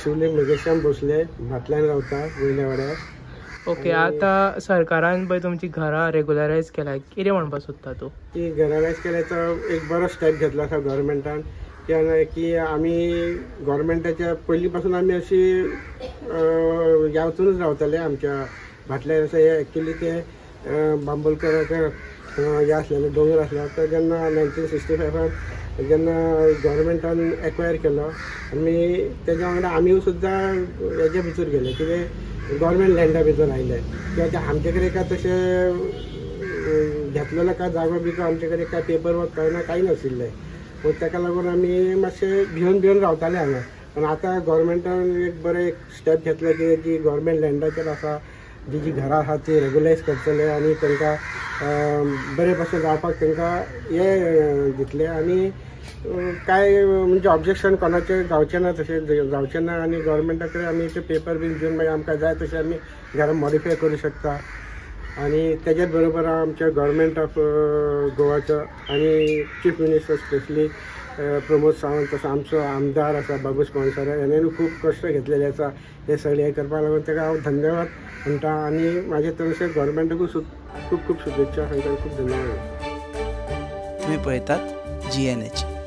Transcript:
शिवलिंग मेघश्याम भोसले भाटल्यान रावता वयल्या वाड्यार. ओके, आता सरकारान पळय तुमची घरां रेग्युलरायज केला, कितें म्हणपाक सोदता तूं? ती रेग्युलरायज केल्याचो एक बरो स्टेप घेतलो आसा गव्हर्मेंटान की आमी गव्हर्मेंटाच्या पयलीं पासून आमी अशी ह्या वचूनच रावताले आमच्या भाटल्यार. अशें एक्चुली ते बांबोलकराचे हे आसलेले दोंगर आसलो तो जेन्ना 1965 जेन्ना गव्हर्मेंटान एक्वायर केलो आमी तेज्या वांगडा आमी सुद्दां हेजे भितर गेले कितें गव्हर्मेंट लँडा भितर आयले कित्याक आमचे कडेन काय तशें घेतलेलो काय जागो बिगो आमचे कडेन काय पेपर वर्क कांय कांय नाशिल्लें. ताका लागून आमी मातशें भिवन रावताले हांगा. पण आतां गव्हर्मेंटान एक बरें एक स्टेप घेतले की जी गव्हर्मेंट लँडाचेर आसा जी घरां आसा ती रेग्युलायज करतले आनी तांकां बरे भशेन रावपाक तांकां हे दितले आनी काय म्हणजे ऑब्जेक्शन कोणाचें जावचें ना तशें जावचें ना. आनी गव्हर्मेंटा कडेन आमी ते पेपर बीन घेवन मागीर आमकां जाय तशें आमी घरां मॉडिफाय करूं शकता. आनी तेज्याच बरोबर आमच्या गव्हर्मेंट ऑफ गोवाचो आनी chief minister specially Pramod Sawant तसो आमचो आमदार आसा बाबूश पानसरे हेणेन खूब कश्ट घेतलेले आसा हे सगळे हे करपाक लागून ताका हांव धन्यवाद म्हणटा. आनी म्हाजे तरेचे गव्हर्मेंटाकूय खूब खूब शुभेच्छा सांगता. खूब धन्यवाद. तुम्ही पळयतात GNH.